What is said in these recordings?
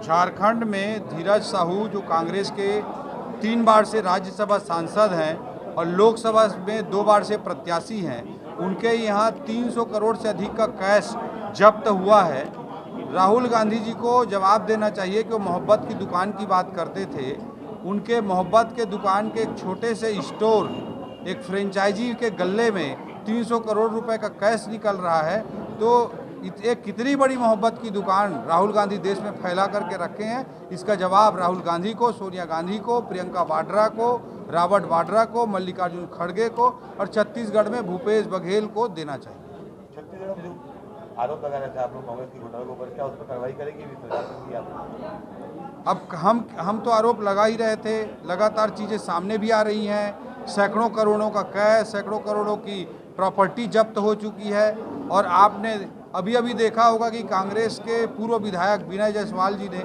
झारखंड में धीरज साहू जो कांग्रेस के 3 बार से राज्यसभा सांसद हैं और लोकसभा में 2 बार से प्रत्याशी हैं, उनके यहाँ 300 करोड़ से अधिक का कैश जब्त हुआ है। राहुल गांधी जी को जवाब देना चाहिए कि वो मोहब्बत की दुकान की बात करते थे। उनके मोहब्बत के दुकान के एक छोटे से स्टोर, एक फ्रेंचाइजी के गल्ले में 300 करोड़ रुपए का कैश निकल रहा है। तो एक कितनी बड़ी मोहब्बत की दुकान राहुल गांधी देश में फैला करके रखे हैं, इसका जवाब राहुल गांधी को, सोनिया गांधी को, प्रियंका वाड्रा को, रॉबर्ट वाड्रा को, मल्लिकार्जुन खड़गे को और छत्तीसगढ़ में भूपेश बघेल को देना चाहिए। छत्तीसगढ़ में आरोप लगा रहे थे आप लोग कांग्रेस की घोटाले के ऊपर, क्या उस पर कार्रवाई करेगी सरकार? अब हम तो आरोप लगा ही रहे थे, लगातार चीज़ें सामने भी आ रही हैं। सैकड़ों करोड़ों का कैश, सैकड़ों करोड़ों की प्रॉपर्टी जब्त हो चुकी है। और आपने अभी देखा होगा कि कांग्रेस के पूर्व विधायक विनय जायसवाल जी ने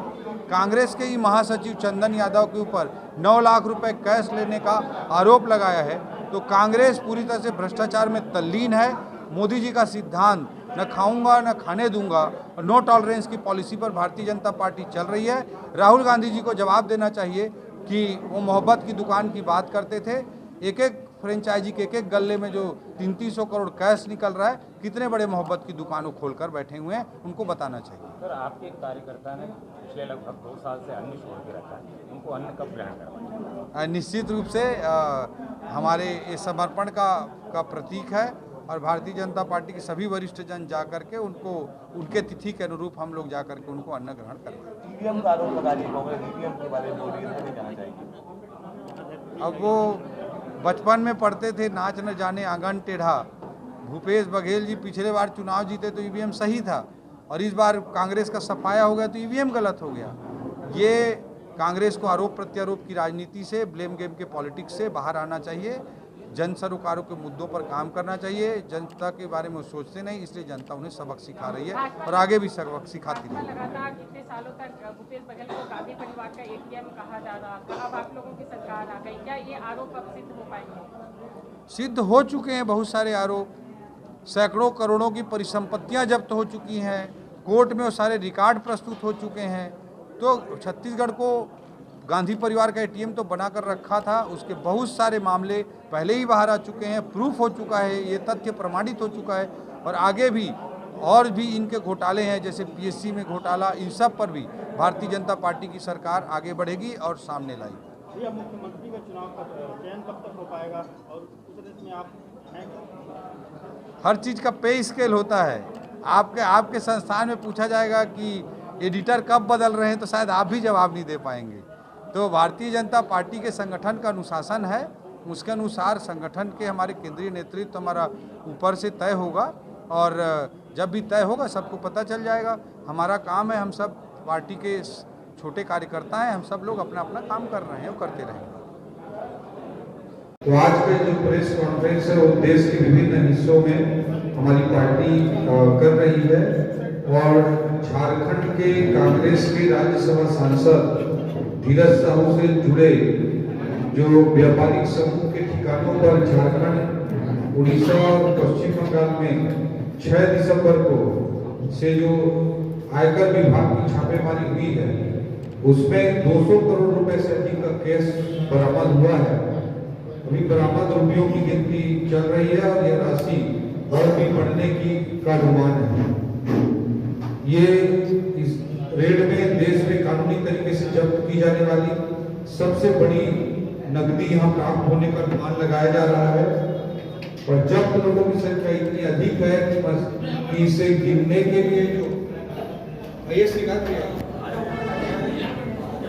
कांग्रेस के ही महासचिव चंदन यादव के ऊपर 9 लाख रुपए कैश लेने का आरोप लगाया है। तो कांग्रेस पूरी तरह से भ्रष्टाचार में तल्लीन है। मोदी जी का सिद्धांत न खाऊंगा न खाने दूंगा और नो टॉलरेंस की पॉलिसी पर भारतीय जनता पार्टी चल रही है। राहुल गांधी जी को जवाब देना चाहिए कि वो मोहब्बत की दुकान की बात करते थे। एक फ्रेंचाइजी के एक गल्ले में जो 300 करोड़ कैश निकल रहा है, कितने बड़े मोहब्बत की दुकान वो खोलकर बैठे हुए हैं, उनको बताना चाहिए। सर, आपके एक कार्यकर्ता ने पिछले लगभग 2 साल से अन्न छोड़ के रखा है, उनको अन्न कब ग्रहण करवाएंगे? निश्चित रूप से हमारे ये समर्पण का प्रतीक है और भारतीय जनता पार्टी के सभी वरिष्ठ जन जा करके उनको उनके तिथि के अनुरूप हम लोग जा करके उनको अन्न ग्रहण करवाएंगे। ईवीएम का आरोप लगा रही है कांग्रेस, ईवीएम के बारे में बोल रही है, कहना चाहेंगे? अब वो बचपन में पढ़ते थे नाच न जाने आंगन टेढ़ा। भूपेश बघेल जी पिछले बार चुनाव जीते तो ईवीएम सही था और इस बार कांग्रेस का सफाया हो गया तो ईवीएम गलत हो गया। ये कांग्रेस को आरोप प्रत्यारोप की राजनीति से, ब्लेम गेम के पॉलिटिक्स से बाहर आना चाहिए। जन सरोकारों के मुद्दों पर काम करना चाहिए। जनता के बारे में सोचते नहीं, इसलिए जनता उन्हें सबक सिखा रही है और आगे भी सबक सिखाती रहेगी। लगातार कितने सालों तक भूपेश बघेल को गांधी परिवार का एटीएम कहा जा रहा था, अब आप लोगों की सरकार आ गई, क्या ये आरोप अब सिद्ध हो पाएंगे? सिद्ध हो चुके हैं बहुत सारे आरोप। सैकड़ों करोड़ों की परिसंपत्तियां जब्त हो चुकी हैं, कोर्ट में वो सारे रिकॉर्ड प्रस्तुत हो चुके हैं। तो छत्तीसगढ़ को गांधी परिवार का एटीएम तो बनाकर रखा था, उसके बहुत सारे मामले पहले ही बाहर आ चुके हैं, प्रूफ हो चुका है, ये तथ्य प्रमाणित हो चुका है। और आगे भी और भी इनके घोटाले हैं, जैसे पीएससी में घोटाला, इन सब पर भी भारतीय जनता पार्टी की सरकार आगे बढ़ेगी और सामने लाएगी। मुख्यमंत्री का चुनाव का चयन कब तक हो पाएगा और उस रेस में आप हैं? हर चीज़ का पे स्केल होता है। आपके संस्थान में पूछा जाएगा कि एडिटर कब बदल रहे हैं तो शायद आप भी जवाब नहीं दे पाएंगे। तो भारतीय जनता पार्टी के संगठन का अनुशासन है, उसके अनुसार संगठन के हमारे केंद्रीय नेतृत्व हमारा ऊपर से तय होगा और जब भी तय होगा सबको पता चल जाएगा। हमारा काम है, हम सब पार्टी के छोटे कार्यकर्ता हैं, हम सब लोग अपना अपना काम कर रहे हैं और करते रहेंगे। तो आज के जो प्रेस कॉन्फ्रेंस है वो देश के विभिन्न हिस्सों में हमारी पार्टी कर रही है और झारखंड के कांग्रेस के राज्यसभा सांसद धीरज साहू से जुड़े जो व्यापारिक समूह के ठिकानों पर झारखंड, उड़ीसा और पश्चिम बंगाल में 6 दिसंबर को से जो आयकर विभाग की छापेमारी हुई है उसमें 200 करोड़ रुपए से अधिक का कैश बरामद हुआ है। अभी बरामद रुपयों की गिनती चल रही है और यह राशि और भी बढ़ने का अनुमान है। ये इस रेड में देश में कानूनी तरीके से जब्त की जाने वाली सबसे बड़ी नकदी यहाँ प्राप्त होने का अनुमान लगाया जा रहा है और जब्त लोगों की संख्या इतनी अधिक है कि इसे गिनने के लिए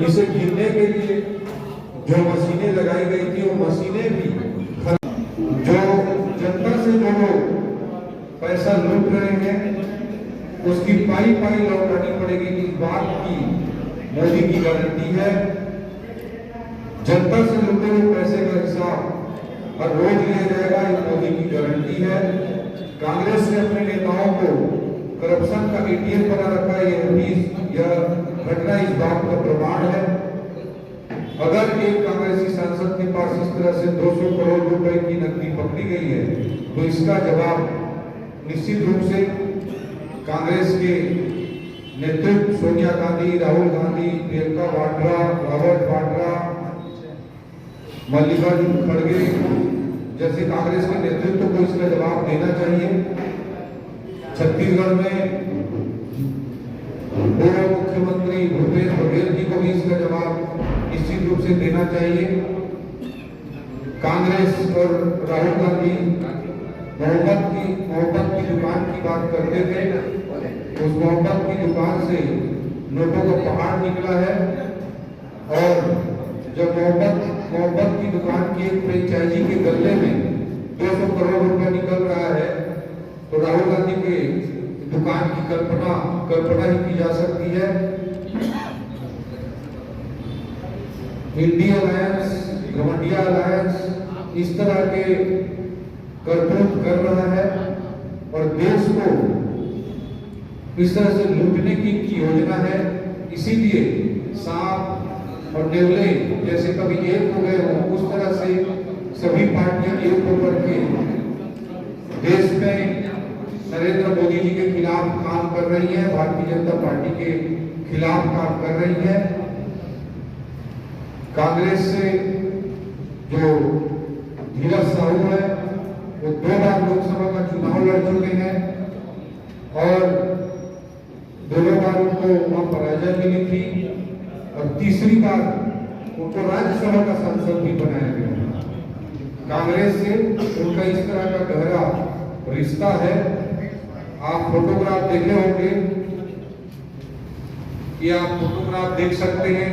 इसे गिनने के लिए जो मशीनें लगाई गई थी वो मशीनें भी जो जनता से जो लोग पैसा लूट रहे हैं उसकी पाई लौटानी पड़ेगी। इस बात की मोदी की गारंटी है। जनता से लूटे हुए पैसे का हिसाब हर रोज लिया जाएगा, ये मोदी की गारंटी है। कांग्रेस ने अपने नेताओं को करप्शन का एटीएम बना रखा है, यह घटना इस बात का प्रमाण है। अगर एक कांग्रेसी सांसद के पास इस तरह से 200 करोड़ रुपए की नकदी पकड़ी गई है तो इसका जवाब निश्चित रूप से कांग्रेस के नेतृत्व सोनिया गांधी, राहुल गांधी, प्रियंका वाड्रा, रॉबर्ट वाड्रा, मल्लिकार्जुन खड़गे जैसे कांग्रेस के नेतृत्व को इसका जवाब देना चाहिए। छत्तीसगढ़ में पूर्व मुख्यमंत्री भूपेश बघेल जी को भी इसका जवाब निश्चित रूप से देना चाहिए। कांग्रेस और राहुल गांधी मोहब्बत की दुकान की बात करते थे, उस मोहब्बत की दुकान से नोटों का पहाड़ निकला है। और जब मोहब्बत की दुकान की एक फ्रेंचाइजी के गले में 200 करोड़ रुपया निकल रहा है, तो राहुल गांधी के दुकान की कल्पना ही की जा सकती है। इंडिया अलायंस, घमंडिया अलायंस इस तरह के करतूत कर रहा है और देश को इस तरह से लूटने की योजना है। इसीलिए सांप और नेवले जैसे कभी एक हो गए हों, उस तरह से सभी पार्टियां एक होकर के देश में नरेंद्र मोदी जी के खिलाफ काम कर रही है, भारतीय जनता पार्टी के खिलाफ काम कर रही है। कांग्रेस से जो धीरज साहू है वो 2 बार लोकसभा का चुनाव लड़ चुके हैं और दोनों बार उनको वहां पराजय मिली थी और तीसरी बार उनको राज्यसभा का सांसद भी बनाया गया। कांग्रेस से उनका इस तरह का गहरा रिश्ता है। आप फोटोग्राफ देखे होंगे, ये आप फोटोग्राफ देख सकते हैं।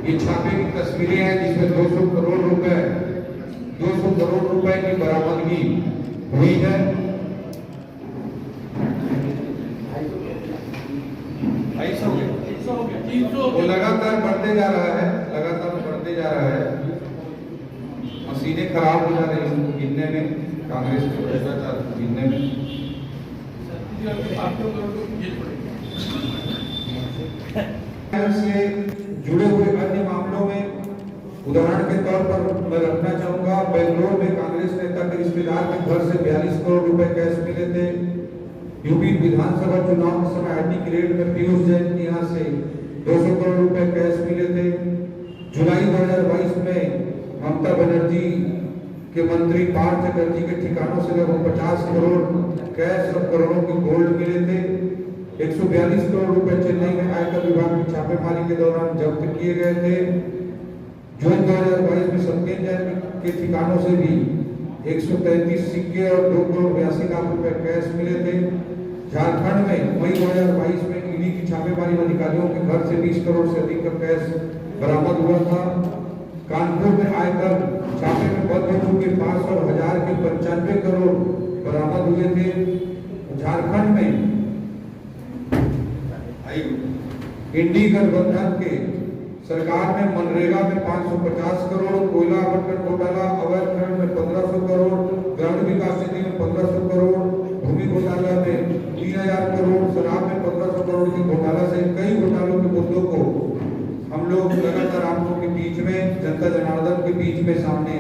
ये छापे की तस्वीरें हैं जिसमें 200 करोड़ रुपए की बरामदगी हुई है। वो लगातार बढ़ते जा रहा है, मशीनें खराब हो जा रही हैं गिनने में, कांग्रेस के भ्रष्टाचार गिनने में। से जुड़े हुए अन्य मामलों में उदाहरण के तौर पर मैं रखना चाहूंगा, बेंगलोर में कांग्रेस नेता के रिश्तेदार के घर से 42 करोड़ रुपए कैश मिले थे। यूपी विधानसभा चुनाव के समय आईटी की रेड में पीयूष जैन के यहाँ से 200 करोड़ रुपए कैश मिले थे। जुलाई 2022 में ममता बनर्जी के मंत्री पार्थ चटर्जी के ठिकानों से लगभग 50 करोड़ कैश और करोड़ों के गोल्ड मिले थे। 142 करोड़ रुपए चेन्नई में आयकर विभाग की छापेमारी के दौरान जब्त किए गए थे। जून 2022 में सत्येंद्र जैन के ठिकानों से भी 133 सिक्के और 2 करोड़ 82 लाख रुपए कैश मिले थे। झारखंड में मई 2022 में ईडी की छापेमारी में अधिकारियों के घर से 20 करोड़ से अधिक का कैश बरामद हुआ था। कानपुर में आयकर छापे में बंद हो चुके 500 और 1000 के 95 करोड़ बरामद हुए थे। झारखंड में इंडी गठबंधन के सरकार में मनरेगा में 550 करोड़, कोयला आवंटन घोटाला, अवैध खनन में 1500 करोड़, ग्रामीण विकास निधि में 1500 करोड़, भूमि घोटाला में 3000 करोड़, शराब में 1500 करोड़ के घोटाला से कई घोटालों के मुद्दों को हम लोग लगातार आप लोगों के बीच में, जनता जनार्दन के बीच में सामने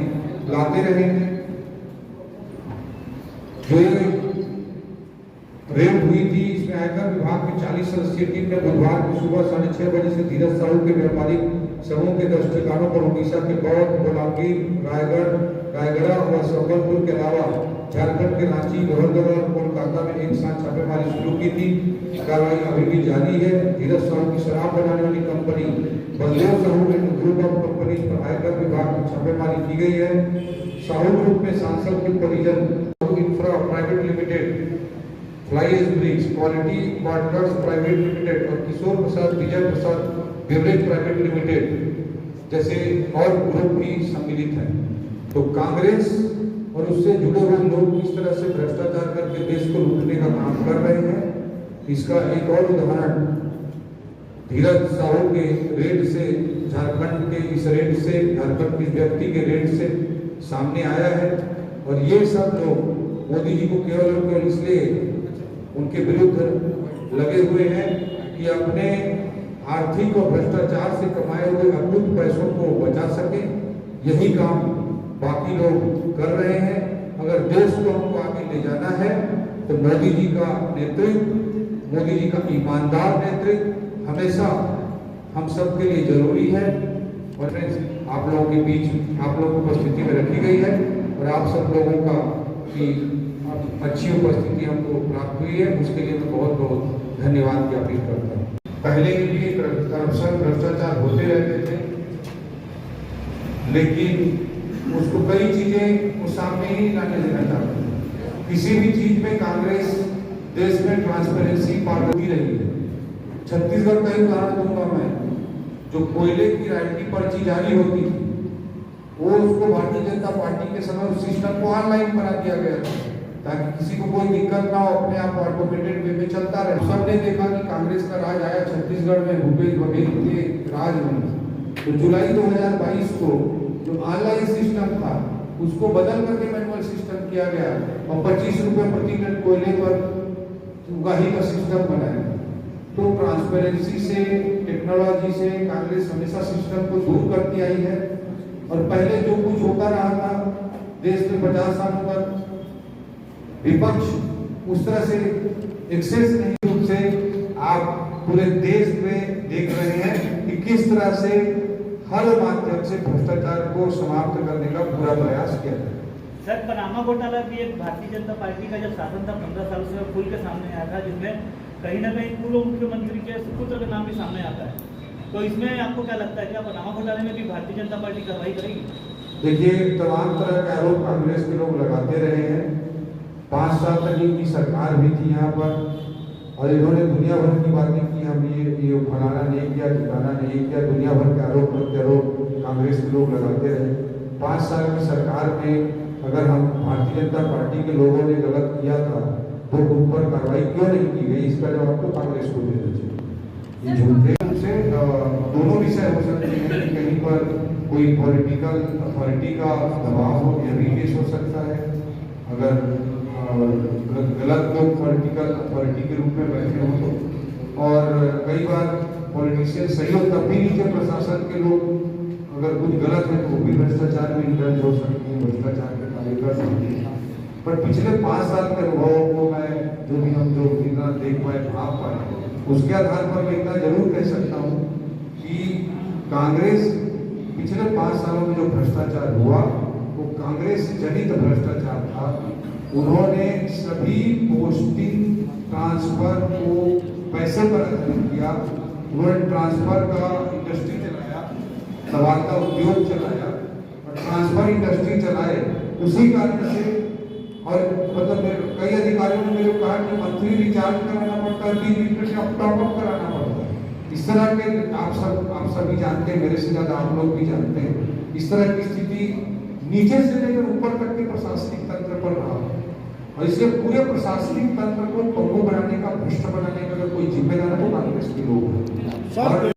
लाते रहेंगे। जो रेड हुई थी, इसमें आयकर विभाग की 40 सदस्यीय टीम ने बुधवार को सुबह 6:30 बजे से धीरज साहू के व्यापारिक समूह के 10 ठिकानों पर ओडिशा के बौद्ध, बलांगीर, रायगढ़ और संबलपुर के अलावा झारखंड के रांची, लोहरदगा और कोलकाता में एक साथ छापेमारी शुरू की थी। कार्रवाई अभी भी जारी है। धीरज साहू की शराब बनाने वाली company Baldev Sahu and group of companies पर आयकर विभाग की छापेमारी की गई है। साहू ग्रुप में सांसद के परिजन infra private limited, flies bridge, quality partners private limited और किशोर प्रसाद विजय प्रसाद बेवरेज प्राइवेट लिमिटेड जैसे और ग्रुप भी सम्मिलित हैं। तो कांग्रेस और उससे जुड़े हुए लोग किस तरह से भ्रष्टाचार करके देश को लूटने का काम कर रहे हैं, इसका एक और उदाहरण धीरज साहू के रेड से, झारखंड के इस रेड से, झारखंड के व्यक्ति के रेड से सामने आया है। और ये सब लोग मोदी जी को केवल और केवल इसलिए उनके विरुद्ध लगे हुए हैं कि अपने आर्थिक और भ्रष्टाचार से कमाए हुए अद्भुत पैसों को बचा सके। यही काम बाकी लोग कर रहे हैं। अगर देश को हमको आगे ले जाना है तो मोदी जी का नेतृत्व मोदी जी का ईमानदार नेतृत्व हमेशा हम सब के लिए जरूरी है। और फ्रेंड्स, आप लोगों के बीच आप लोगों की उपस्थिति में रखी गई है और आप सब लोगों का की अच्छी उपस्थिति हमको प्राप्त हुई है, उसके लिए मैं बहुत बहुत धन्यवाद ज्ञापित करता हूँ। पहले भी करप्शन भ्रष्टाचार होते रहते थे, लेकिन उसको कई चीजें वो सामने ही लाने देना चाहते। किसी भी चीज में कांग्रेस देश में ट्रांसपेरेंसी पारदर्शी रही है। छत्तीसगढ़ का ही उदाहरण दूंगा मैं, जो कोयले की रॉयल्टी पर्ची जारी होती थी, वो उसको भारतीय जनता पार्टी के समय उस सिस्टम को ऑनलाइन बना दिया गया था, ताकि किसी को कोई दिक्कत ना हो, अपने आप ऑटोमेटेड वे में चलता रहे। सबने देखा कि कांग्रेस का राज आया छत्तीसगढ़ में भूपेश बघेल के राज में, तो जुलाई 2022 को जो ऑनलाइन सिस्टम था उसको बदल करके मैनुअल सिस्टम किया गया और 25 रुपए प्रति टन कोयले पर उगाही का सिस्टम बनाया। तो ट्रांसपेरेंसी से, टेक्नोलॉजी से कांग्रेस हमेशा सिस्टम को दूर करती आई है। और पहले जो कुछ होता रहा था देश में 50 सालों तक, विपक्ष उस तरह से एक्सेस नहीं रूप से आप पूरे देश में देख रहे हैं कि किस तरह से हर माध्यम से भ्रष्टाचार को समाप्त करने का पूरा प्रयास किया जाए। सर, पनामा घोटाला भी एक भारतीय जनता पार्टी का जब शासन था 15 साल से खुल के सामने आया था, जिसमें कहीं ना कहीं पूर्व मुख्यमंत्री के सुपुत्र का नाम भी सामने आता है। तो इसमें आपको क्या लगता है, क्या पनामा घोटाले में भी भारतीय जनता पार्टी कार्रवाई करेगी? देखिए, तमाम तरह के आरोप कांग्रेस के लोग लगाते रहे हैं। 5 साल तक इनकी सरकार भी थी यहाँ पर और इन्होंने दुनिया भर की बातें की, हम ये फलाना नहीं किया, ठिकाना नहीं किया, दुनिया भर के आरोप प्रत्यारोप कांग्रेस के लोग लगाते रहे। 5 साल की सरकार में अगर हम भारतीय जनता पार्टी के लोगों ने गलत किया था तो उन पर कार्रवाई क्यों नहीं की गई, इसका जवाब तो कांग्रेस को देना चाहिए। ये झूठे से दोनों विषय हो सकते हैं कि कहीं पर कोई पॉलिटिकल अथॉरिटी का दबाव हो, यह भी केस हो सकता है। अगर गलत लोग पॉलिटिकल अथॉरिटी के रूप में बैठे हों तो, और कई बार पॉलिटिशियन सही हो तब भी नीचे प्रशासन के लोग अगर कुछ गलत है तो वो भी भ्रष्टाचार में इंडल्ज हो सकते हैं, भ्रष्टाचार के कार्य कर सकते हैं। पर पिछले 5 साल के अनुभवों को मैं जो जितना देख पाए, भाप पाए, उसके आधार पर मैं इतना जरूर कह सकता हूँ कि कांग्रेस पिछले 5 सालों में जो भ्रष्टाचार हुआ वो कांग्रेस जनित भ्रष्टाचार था। उन्होंने सभी पोस्टिंग ट्रांसफर को पैसे पर आधारित किया। उन्होंने ट्रांसफर का इंडस्ट्री चलाया, सवाल का उद्योग चलाया और ट्रांसफर इंडस्ट्री चलाए। उसी कारण से और मतलब कई अधिकारियों ने मेरे को कहा कि मंथली रिचार्ज कराना पड़ता है, 3 लीटर से टॉपअप कराना पड़ता है। इस तरह के आप सभी जानते हैं, मेरे से ज्यादा आप लोग भी जानते हैं। इस तरह की स्थिति नीचे से लेकर ऊपर तक के प्रशासनिक तंत्र पर रहा और इसलिए पूरे प्रशासनिक तंत्र को पंगु बनाने का, भ्रष्ट बनाने का अगर कोई जिम्मेदार है तो कांग्रेस के लोग हैं।